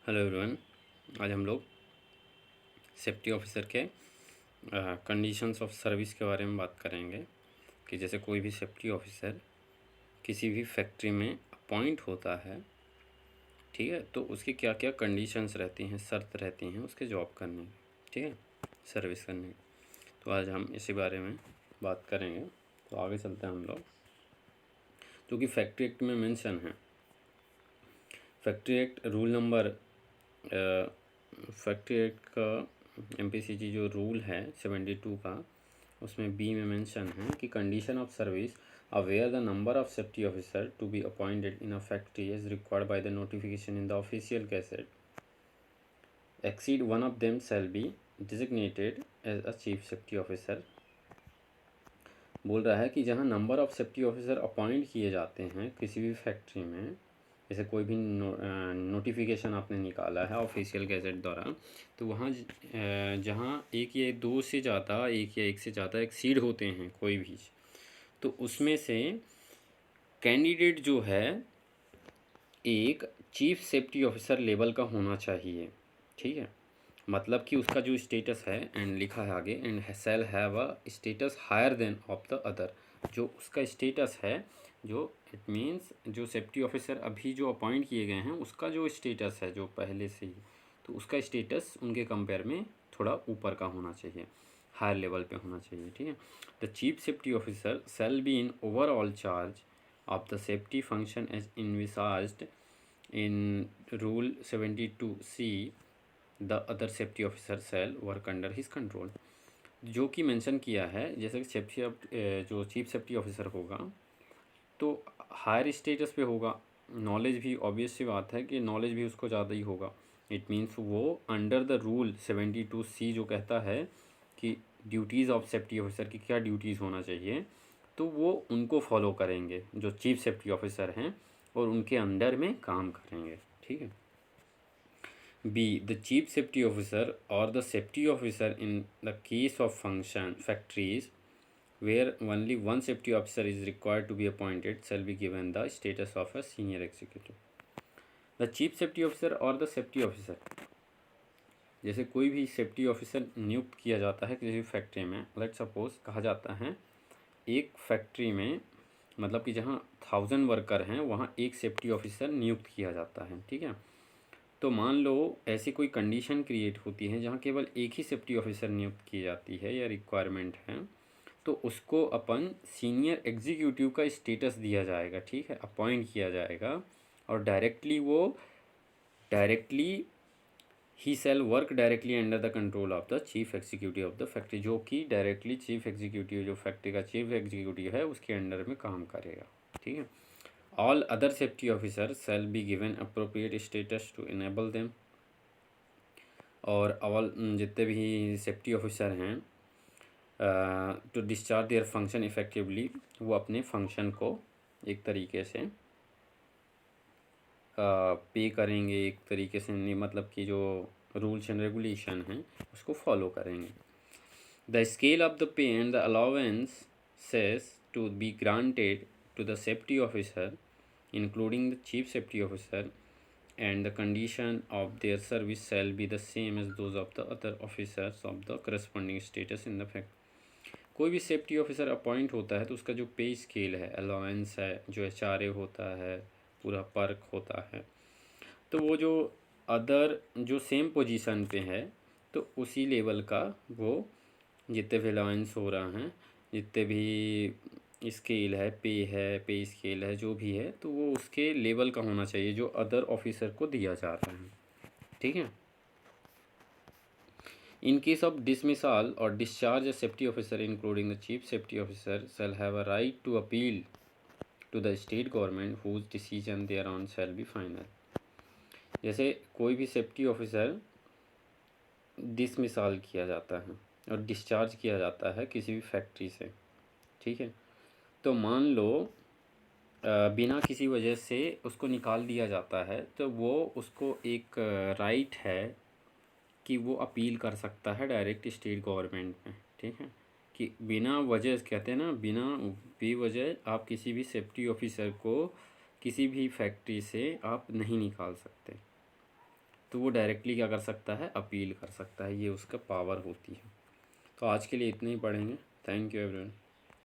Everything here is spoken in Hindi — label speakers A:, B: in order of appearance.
A: Hello everyone. आज हम लोग सेफ्टी ऑफिसर के कंडीशंस ऑफ सर्विस के बारे में बात करेंगे कि जैसे कोई भी सेफ्टी ऑफिसर किसी भी फैक्ट्री में अपॉइंट होता है, ठीक है, तो उसकी क्या क्या कंडीशंस रहती हैं, शर्त रहती हैं उसके जॉब करने की, ठीक है, सर्विस करने की। तो आज हम इसी बारे में बात करेंगे। तो आगे चलते हैं हम लोग, जो कि फैक्ट्री एक्ट में मेंशन है। Factory act rule number factory act का MPCG जो रूल है 72 का, उसमें बी में मेंशन है कि condition of service aware the number of safety officer to be appointed in a factory is required by the notification in the official gazette exceed one of them shall be designated as a chief safety officer. बोल रहा है कि जहाँ number of safety officer appoint किए जाते हैं किसी भी फैक्ट्री में, जैसे कोई भी नोटिफिकेशन आपने निकाला है ऑफिशियल गैजेट द्वारा, तो वहाँ जहाँ एक या दो से ज़्यादा, एक या एक से ज़्यादा एक्सीड होते हैं कोई भी, तो उसमें से कैंडिडेट जो है एक चीफ सेफ्टी ऑफिसर लेवल का होना चाहिए, ठीक है। मतलब कि उसका जो स्टेटस है, एंड लिखा है आगे, and shall have a status higher than of the other. जो उसका स्टेटस है, जो इट मीन्स जो सेफ्टी ऑफिसर अभी जो अपॉइंट किए गए हैं उसका जो स्टेटस है जो पहले से ही, तो उसका स्टेटस उनके कंपेयर में थोड़ा ऊपर का होना चाहिए, हायर लेवल पे होना चाहिए, ठीक है। The chief safety officer shall be in overall charge of the safety function as envisaged in rule 72C। The other safety officer shall work under his control. जो कि मेंशन किया है, जैसे कि जो चीफ सेफ्टी ऑफिसर होगा तो हायर स्टेटस पे होगा, नॉलेज भी ऑब्वियस सी बात है कि नॉलेज भी उसको ज़्यादा ही होगा। इट मीन्स वो अंडर द रूल 72C जो कहता है कि ड्यूटीज़ ऑफ सेफ्टी ऑफिसर की क्या ड्यूटीज़ होना चाहिए, तो वो उनको फॉलो करेंगे जो चीफ सेफ्टी ऑफिसर हैं और उनके अंडर में काम करेंगे, ठीक है। B. The chief safety officer or the safety officer in the case of factories where only one safety officer is required to be appointed shall be given the status of a senior executive. The chief safety officer or the safety officer, जैसे कोई भी सेफ्टी ऑफिसर नियुक्त किया जाता है किसी फैक्ट्री में, लेट सपोज कहा जाता है एक फैक्ट्री में, मतलब कि जहाँ 1000 वर्कर हैं वहाँ एक सेफ्टी ऑफिसर नियुक्त किया जाता है, ठीक है। तो मान लो ऐसी कोई कंडीशन क्रिएट होती है जहाँ केवल एक ही सेफ्टी ऑफिसर नियुक्त की जाती है या रिक्वायरमेंट है, तो उसको अपन सीनियर एग्जीक्यूटिव का स्टेटस दिया जाएगा, ठीक है, अपॉइंट किया जाएगा। और डायरेक्टली ही shall work directly under the control of the chief executive of the factory, जो कि डायरेक्टली चीफ एग्जीक्यूटिव जो फैक्ट्री का चीफ एग्जीक्यूटिव है उसके अंडर में काम करेगा, ठीक है। All other safety officers shall be given appropriate status to enable them। और ऑल जितने भी सेफ्टी ऑफिसर हैं to discharge their function effectively, वो अपने फंक्शन को एक तरीके से पे करेंगे, एक तरीके से नहीं, मतलब कि जो रूल्स एंड रेगुलेशन हैं उसको फॉलो करेंगे। The scale of the pay and the allowances to be granted to the safety officer including the chief safety officer and the condition of their service shall be the same as those of the other officers of the corresponding status in the fact। कोई भी सेफ्टी ऑफिसर अपॉइंट होता है तो उसका जो पे स्केल है, अलाउंस है, जो HRA होता है, पूरा पर्क होता है, तो वो जो अदर जो सेम पोजीशन पे है तो उसी लेवल का वो जितने भी अलाउंस हो रहा हैं, जितने भी स्केल है, पे स्केल है, जो भी है, तो वो उसके लेवल का होना चाहिए जो अदर ऑफिसर को दिया जा रहा है, ठीक है। इन केस ऑफ डिसमिसाल और discharge safety officer including the chief safety officer shall have a right to appeal to the state government whose decision thereon shall be final. जैसे कोई भी सेफ्टी ऑफिसर डिसमिसाल किया जाता है और डिस्चार्ज किया जाता है किसी भी फैक्ट्री से, ठीक है, तो मान लो बिना किसी वजह से उसको निकाल दिया जाता है, तो वो उसको एक राइट है कि वो अपील कर सकता है डायरेक्ट स्टेट गवर्नमेंट में, ठीक है, कि बिना वजह, कहते हैं ना, बिना बेवजह आप किसी भी सेफ्टी ऑफिसर को किसी भी फैक्ट्री से आप नहीं निकाल सकते। तो वो डायरेक्टली क्या कर सकता है, अपील कर सकता है, ये उसका पावर होती है। तो आज के लिए इतना ही पढ़ेंगे। Thank you everyone.